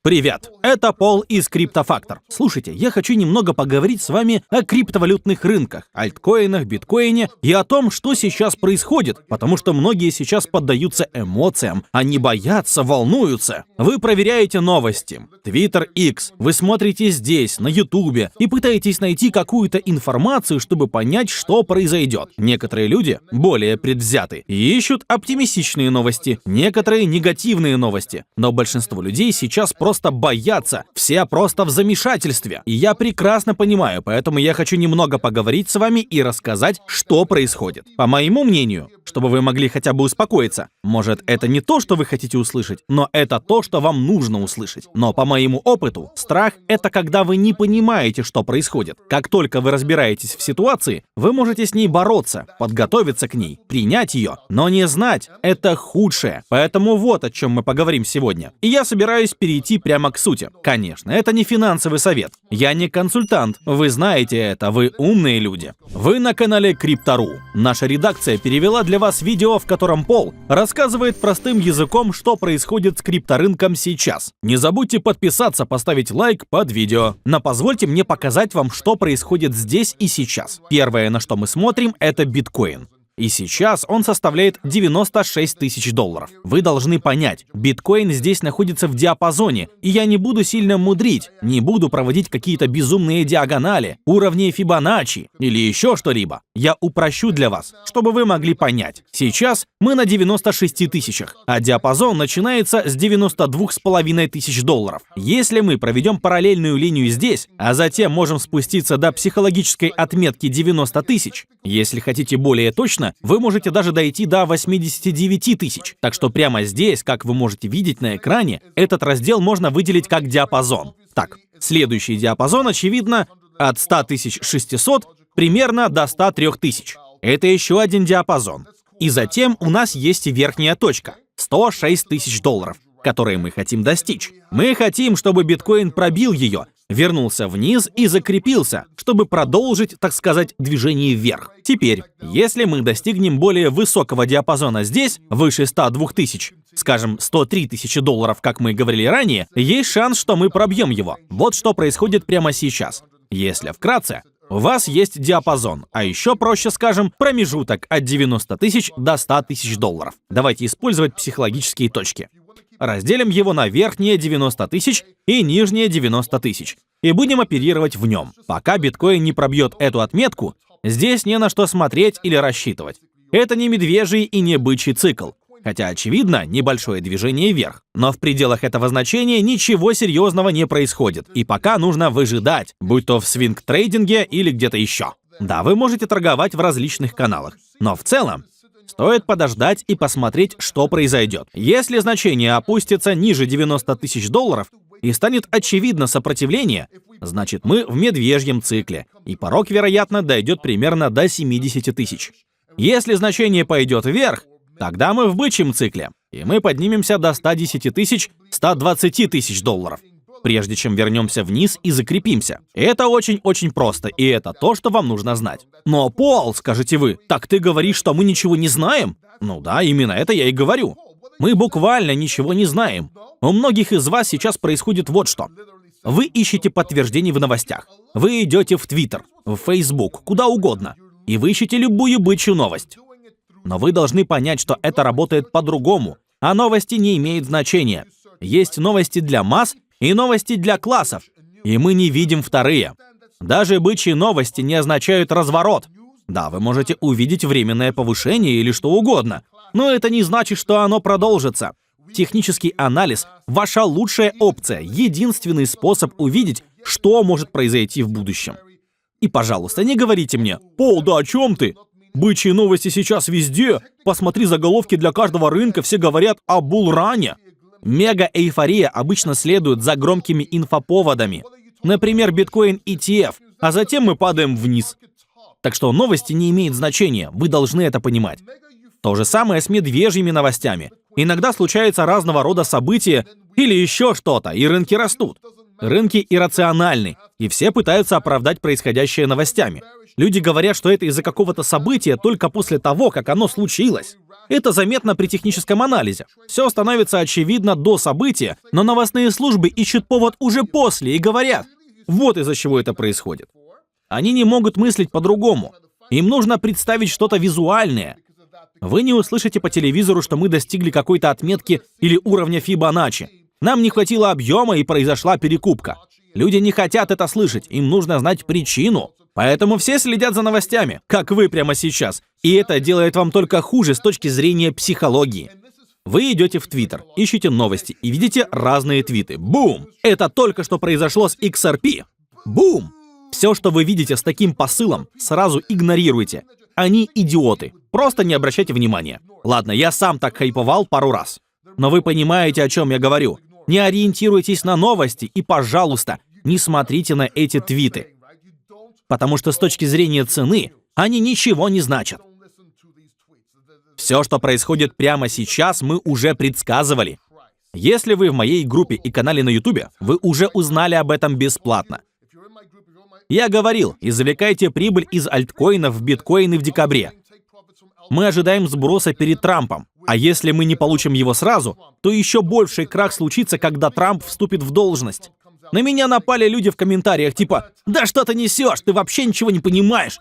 Привет, это Пол из CryptoFactor. Слушайте, я хочу немного поговорить с вами о криптовалютных рынках, альткоинах, биткоине и о том, что сейчас происходит, потому что многие сейчас поддаются эмоциям, они боятся, волнуются. Вы проверяете новости, Twitter X, вы смотрите здесь, на YouTube и пытаетесь найти какую-то информацию, чтобы понять, что произойдет. Некоторые люди более предвзяты и ищут оптимистичные новости, некоторые негативные новости, но большинство людей сейчас просто боятся, все просто в замешательстве. И я прекрасно понимаю, поэтому я хочу немного поговорить с вами и рассказать, что происходит. По моему мнению, чтобы вы могли хотя бы успокоиться. Может, это не то, что вы хотите услышать, но это то, что вам нужно услышать. Но по моему опыту, страх — это когда вы не понимаете, что происходит. Как только вы разбираетесь в ситуации, вы можете с ней бороться, подготовиться к ней, принять ее, но не знать — это худшее. Поэтому вот о чем мы поговорим сегодня. И я собираюсь перейти прямо к сути. Конечно, это не финансовый совет. Я не консультант. Вы знаете это, вы умные люди. Вы на канале Crypto.ru. Наша редакция перевела для вас видео, в котором Пол рассказывает простым языком, что происходит с крипторынком сейчас. Не забудьте подписаться, поставить лайк под видео. Но позвольте мне показать вам, что происходит здесь и сейчас. Первое, на что мы смотрим, это биткоин. И сейчас он составляет $96 тысяч. Вы должны понять, биткоин здесь находится в диапазоне, и я не буду сильно мудрить, не буду проводить какие-то безумные диагонали, уровни Фибоначчи или еще что-либо. Я упрощу для вас, чтобы вы могли понять. Сейчас мы на 96 тысячах, а диапазон начинается с $92,5 тысяч. Если мы проведем параллельную линию здесь, а затем можем спуститься до психологической отметки 90 тысяч, если хотите более точно, вы можете даже дойти до 89 тысяч. Так что прямо здесь, как вы можете видеть на экране, этот раздел можно выделить как диапазон. Так, следующий диапазон, очевидно, от 100 600 примерно до 103 тысяч. Это еще один диапазон. И затем у нас есть верхняя точка – $106 тысяч, которые мы хотим достичь. Мы хотим, чтобы биткоин пробил ее, вернулся вниз и закрепился, чтобы продолжить, так сказать, движение вверх. Теперь, если мы достигнем более высокого диапазона здесь, выше 102 тысяч, скажем, $103 тысячи, как мы говорили ранее, есть шанс, что мы пробьем его. Вот что происходит прямо сейчас. Если вкратце, у вас есть диапазон, а еще проще скажем, промежуток от 90 тысяч до 100 тысяч долларов. Давайте использовать психологические точки. Разделим его на верхние 90 тысяч и нижние 90 тысяч. И будем оперировать в нем. Пока биткоин не пробьет эту отметку, здесь не на что смотреть или рассчитывать. Это не медвежий и не бычий цикл. Хотя, очевидно, небольшое движение вверх. Но в пределах этого значения ничего серьезного не происходит. И пока нужно выжидать, будь то в свинг-трейдинге или где-то еще. Да, вы можете торговать в различных каналах. Но в целом, стоит подождать и посмотреть, что произойдет. Если значение опустится ниже 90 тысяч долларов и станет очевидно сопротивление, значит мы в медвежьем цикле, и порог, вероятно, дойдет примерно до 70 тысяч. Если значение пойдет вверх, тогда мы в бычьем цикле, и мы поднимемся до 110 тысяч, 120 тысяч долларов, прежде чем вернемся вниз и закрепимся. Это очень-очень просто, и это то, что вам нужно знать. Но, Пол, скажете вы, так ты говоришь, что мы ничего не знаем? Ну да, именно это я и говорю. Мы буквально ничего не знаем. У многих из вас сейчас происходит вот что. Вы ищете подтверждение в новостях. Вы идете в Twitter, в Facebook, куда угодно, и вы ищете любую бычью новость. Но вы должны понять, что это работает по-другому, а новости не имеют значения. Есть новости для масс и новости для классов, и мы не видим вторые. Даже бычьи новости не означают разворот. Да, вы можете увидеть временное повышение или что угодно, но это не значит, что оно продолжится. Технический анализ – ваша лучшая опция, единственный способ увидеть, что может произойти в будущем. И, пожалуйста, не говорите мне: «Пол, да о чем ты? Бычьи новости сейчас везде. Посмотри заголовки для каждого рынка, все говорят о булране». Мега-эйфория обычно следует за громкими инфоповодами. Например, биткоин ETF, а затем мы падаем вниз. Так что новости не имеют значения, вы должны это понимать. То же самое с медвежьими новостями. Иногда случаются разного рода события или еще что-то, и рынки растут. Рынки иррациональны, и все пытаются оправдать происходящее новостями. Люди говорят, что это из-за какого-то события только после того, как оно случилось. Это заметно при техническом анализе. Все становится очевидно до события, но новостные службы ищут повод уже после и говорят: вот из-за чего это происходит. Они не могут мыслить по-другому. Им нужно представить что-то визуальное. Вы не услышите по телевизору, что мы достигли какой-то отметки или уровня Фибоначчи. Нам не хватило объема и произошла перекупка. Люди не хотят это слышать, им нужно знать причину. Поэтому все следят за новостями, как вы прямо сейчас. И это делает вам только хуже с точки зрения психологии. Вы идете в Твиттер, ищете новости и видите разные твиты. Бум! Это только что произошло с XRP. Бум! Все, что вы видите с таким посылом, сразу игнорируйте. Они идиоты. Просто не обращайте внимания. Ладно, я сам так хайповал пару раз. Но вы понимаете, о чем я говорю. Не ориентируйтесь на новости и, пожалуйста, не смотрите на эти твиты. Потому что с точки зрения цены они ничего не значат. Все, что происходит прямо сейчас, мы уже предсказывали. Если вы в моей группе и канале на YouTube, вы уже узнали об этом бесплатно. Я говорил, извлекайте прибыль из альткоинов в биткоины в декабре. Мы ожидаем сброса перед Трампом. А если мы не получим его сразу, то еще больший крах случится, когда Трамп вступит в должность. На меня напали люди в комментариях типа: «Да что ты несешь? Ты вообще ничего не понимаешь!»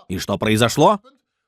И что произошло?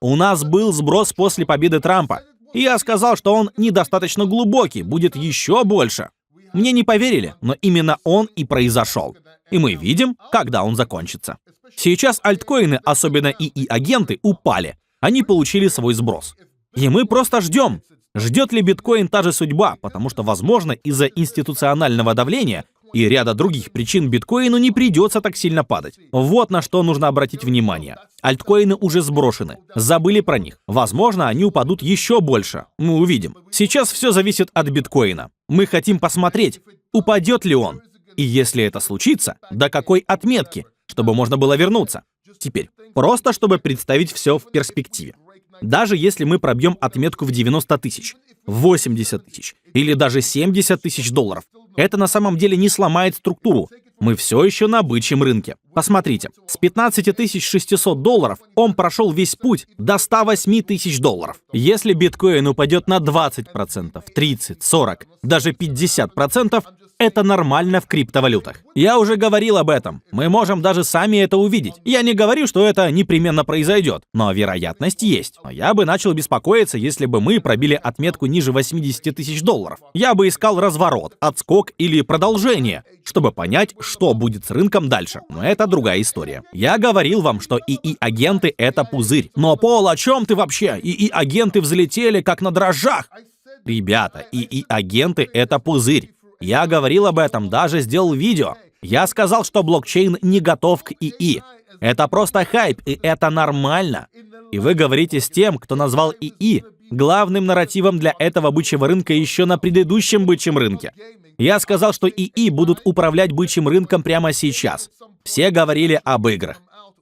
У нас был сброс после победы Трампа. И я сказал, что он недостаточно глубокий, будет еще больше. Мне не поверили, но именно он и произошел. И мы видим, когда он закончится. Сейчас альткоины, особенно ИИ-агенты, упали. Они получили свой сброс. И мы просто ждем. Ждет ли биткоин та же судьба? Потому что, возможно, из-за институционального давления и ряда других причин биткоину не придется так сильно падать. Вот на что нужно обратить внимание. Альткоины уже сброшены. Забыли про них. Возможно, они упадут еще больше. Мы увидим. Сейчас все зависит от биткоина. Мы хотим посмотреть, упадет ли он. И если это случится, до какой отметки, чтобы можно было вернуться. Теперь, просто чтобы представить все в перспективе. Даже если мы пробьем отметку в 90 тысяч, 80 тысяч или даже 70 тысяч долларов, это на самом деле не сломает структуру. Мы все еще на бычьем рынке. Посмотрите, с 15 600 долларов он прошел весь путь до 108 тысяч долларов. Если биткоин упадет на 20%, 30%, 40%, даже 50%, это нормально в криптовалютах. Я уже говорил об этом. Мы можем даже сами это увидеть. Я не говорю, что это непременно произойдет, но вероятность есть. Но я бы начал беспокоиться, если бы мы пробили отметку ниже 80 тысяч долларов. Я бы искал разворот, отскок или продолжение, чтобы понять, что будет с рынком дальше. Но это другая история. Я говорил вам, что ИИ-агенты — это пузырь. Но, Пол, о чем ты вообще? ИИ-агенты взлетели как на дрожжах. Ребята, ИИ-агенты — это пузырь. Я говорил об этом, даже сделал видео. Я сказал, что блокчейн не готов к ИИ. Это просто хайп, и это нормально. И вы говорите с тем, кто назвал ИИ главным нарративом для этого бычьего рынка еще на предыдущем бычьем рынке. Я сказал, что ИИ будут управлять бычьим рынком прямо сейчас. Все говорили об играх.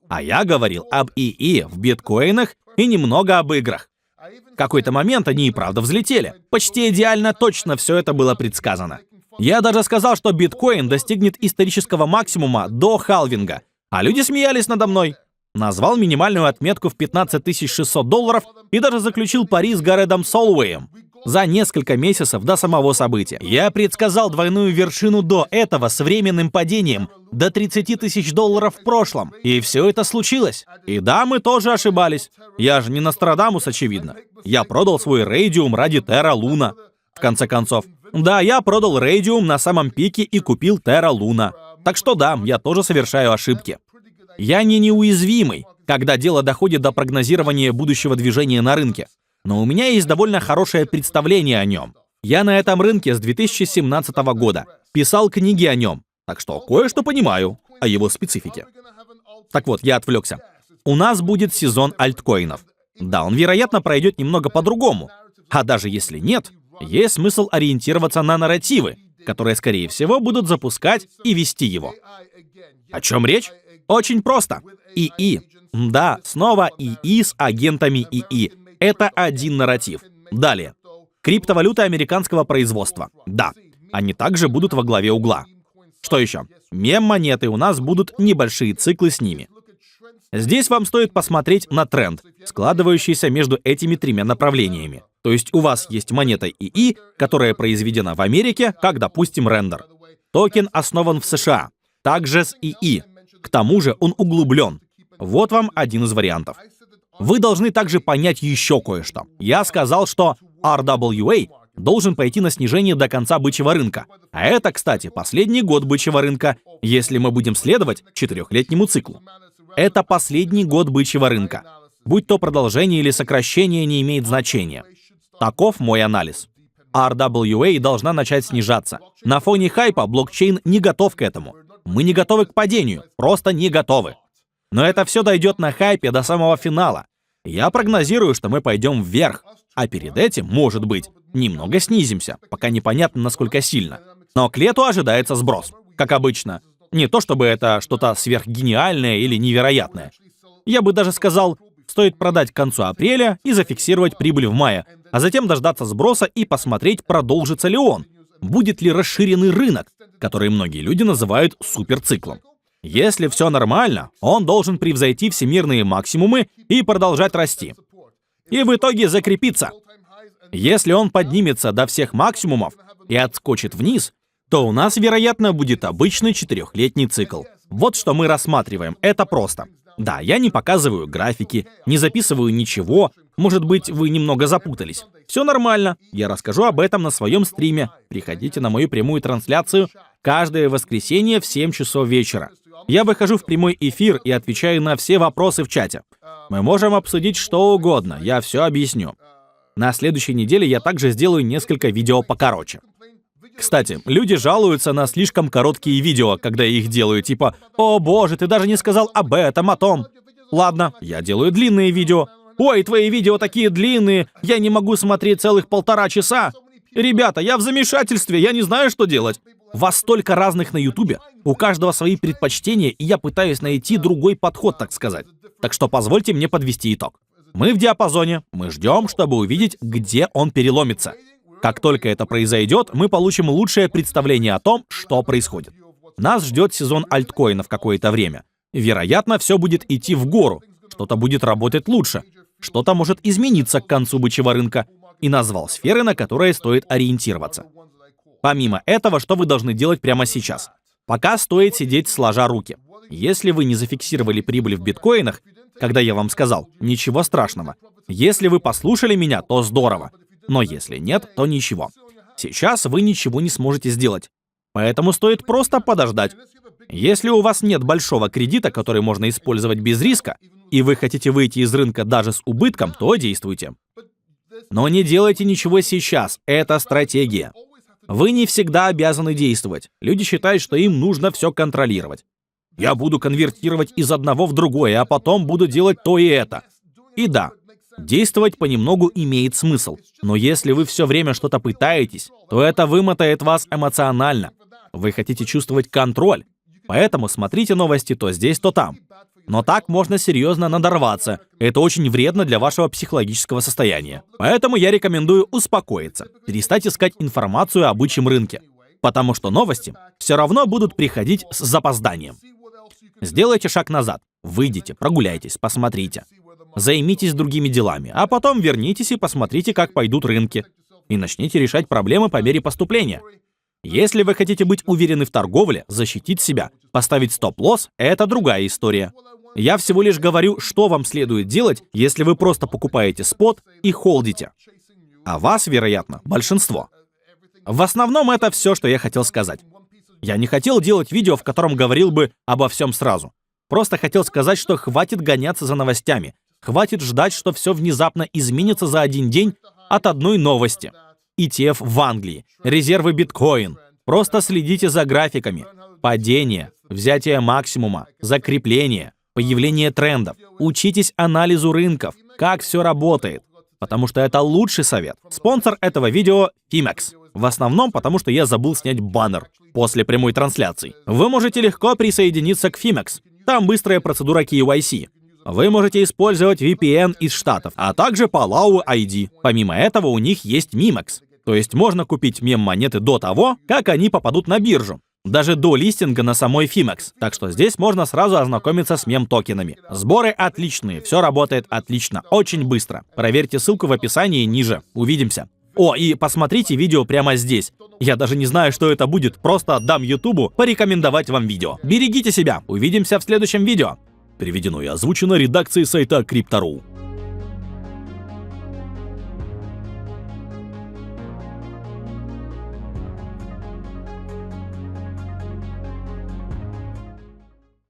А я говорил об ИИ в биткоинах и немного об играх. В какой-то момент они и правда взлетели. Почти идеально точно все это было предсказано. Я даже сказал, что биткоин достигнет исторического максимума до халвинга, а люди смеялись надо мной. Назвал минимальную отметку в 15 600 долларов и даже заключил пари с Гарредом Солуэем за несколько месяцев до самого события. Я предсказал двойную вершину до этого с временным падением до 30 тысяч долларов в прошлом. И все это случилось. И да, мы тоже ошибались. Я же не Нострадамус, очевидно. Я продал свой Raydium ради Terra Luna. В конце концов. Да, я продал Raydium на самом пике и купил Terra Luna. Так что да, я тоже совершаю ошибки. Я не неуязвимый, когда дело доходит до прогнозирования будущего движения на рынке. Но у меня есть довольно хорошее представление о нем. Я на этом рынке с 2017 года. Писал книги о нем. Так что кое-что понимаю о его специфике. Так вот, я отвлекся. У нас будет сезон альткоинов. Да, он, вероятно, пройдет немного по-другому. А даже если нет, есть смысл ориентироваться на нарративы, которые, скорее всего, будут запускать и вести его. О чем речь? Очень просто. ИИ. Да, снова ИИ с агентами ИИ. Это один нарратив. Далее. Криптовалюты американского производства. Да, они также будут во главе угла. Что еще? Мем-монеты, у нас будут небольшие циклы с ними. Здесь вам стоит посмотреть на тренд, складывающийся между этими тремя направлениями. То есть у вас есть монета ИИ, которая произведена в Америке, как, допустим, рендер. Токен основан в США, также с ИИ. К тому же он углублен. Вот вам один из вариантов. Вы должны также понять еще кое-что. Я сказал, что RWA должен пойти на снижение до конца бычьего рынка. А это, кстати, последний год бычьего рынка, если мы будем следовать 4-летнему циклу. Это последний год бычьего рынка. Будь то продолжение или сокращение, не имеет значения. Таков мой анализ. RWA должна начать снижаться. На фоне хайпа блокчейн не готов к этому. Мы не готовы к падению, просто не готовы. Но это все дойдет на хайпе до самого финала. Я прогнозирую, что мы пойдем вверх, а перед этим, может быть, немного снизимся, пока непонятно, насколько сильно. Но к лету ожидается сброс, как обычно. Не то чтобы это что-то сверхгениальное или невероятное. Я бы даже сказал, стоит продать к концу апреля и зафиксировать прибыль в мае, а затем дождаться сброса и посмотреть, продолжится ли он. Будет ли расширенный рынок, который многие люди называют суперциклом. Если все нормально, он должен превзойти всемирные максимумы и продолжать расти. И в итоге закрепиться. Если он поднимется до всех максимумов и отскочит вниз, то у нас, вероятно, будет обычный 4-летний цикл. Вот что мы рассматриваем. Это просто. Да, я не показываю графики, не записываю ничего. Может быть, вы немного запутались. Все нормально. Я расскажу об этом на своем стриме. Приходите на мою прямую трансляцию каждое воскресенье в 7 часов вечера. Я выхожу в прямой эфир и отвечаю на все вопросы в чате. Мы можем обсудить что угодно, я все объясню. На следующей неделе я также сделаю несколько видео покороче. Кстати, люди жалуются на слишком короткие видео, когда я их делаю, типа «О боже, ты даже не сказал об этом, о том». Ладно, я делаю длинные видео. «Ой, твои видео такие длинные, я не могу смотреть целых 1,5 часа». Ребята, я в замешательстве, я не знаю, что делать. Вас столько разных на Ютубе, у каждого свои предпочтения, и я пытаюсь найти другой подход, так сказать. Так что позвольте мне подвести итог. Мы в диапазоне, мы ждем, чтобы увидеть, где он переломится. Как только это произойдет, мы получим лучшее представление о том, что происходит. Нас ждет сезон альткоинов какое-то время. Вероятно, все будет идти в гору, что-то будет работать лучше, что-то может измениться к концу бычьего рынка, и назвал сферы, на которые стоит ориентироваться. Помимо этого, что вы должны делать прямо сейчас? Пока стоит сидеть сложа руки. Если вы не зафиксировали прибыль в биткоинах, когда я вам сказал, ничего страшного. Если вы послушали меня, то здорово. Но если нет, то ничего. Сейчас вы ничего не сможете сделать. Поэтому стоит просто подождать. Если у вас нет большого кредита, который можно использовать без риска, и вы хотите выйти из рынка даже с убытком, то действуйте. Но не делайте ничего сейчас, это стратегия. Вы не всегда обязаны действовать. Люди считают, что им нужно все контролировать. Я буду конвертировать из одного в другое, а потом буду делать то и это. И да, действовать понемногу имеет смысл. Но если вы все время что-то пытаетесь, то это вымотает вас эмоционально. Вы хотите чувствовать контроль. Поэтому смотрите новости то здесь, то там. Но так можно серьезно надорваться. Это очень вредно для вашего психологического состояния. Поэтому я рекомендую успокоиться, перестать искать информацию о бычьем рынке. Потому что новости все равно будут приходить с запозданием. Сделайте шаг назад. Выйдите, прогуляйтесь, посмотрите. Займитесь другими делами, а потом вернитесь и посмотрите, как пойдут рынки. И начните решать проблемы по мере поступления. Если вы хотите быть уверены в торговле, защитить себя, поставить стоп-лосс — это другая история. Я всего лишь говорю, что вам следует делать, если вы просто покупаете спот и холдите. А вас, вероятно, большинство. В основном это все, что я хотел сказать. Я не хотел делать видео, в котором говорил бы обо всем сразу. Просто хотел сказать, что хватит гоняться за новостями. Хватит ждать, что все внезапно изменится за один день от одной новости. ETF в Англии, резервы биткоин. Просто следите за графиками. Падение, взятие максимума, закрепление, появление трендов. Учитесь анализу рынков, как все работает. Потому что это лучший совет. Спонсор этого видео — Fimex. В основном потому, что я забыл снять баннер после прямой трансляции. Вы можете легко присоединиться к Fimex. Там быстрая процедура KYC. Вы можете использовать VPN из Штатов, а также Palau ID. Помимо этого, у них есть Mimex. То есть можно купить мем-монеты до того, как они попадут на биржу. даже до листинга на самой Fimex. Так что здесь можно сразу ознакомиться с мем-токенами. Сборы отличные, все работает отлично, очень быстро. Проверьте ссылку в описании ниже. Увидимся. О, и посмотрите видео прямо здесь. Я даже не знаю, что это будет, просто отдам Ютубу порекомендовать вам видео. Берегите себя, увидимся в следующем видео. Переведено и озвучено редакцией сайта Crypto.ru.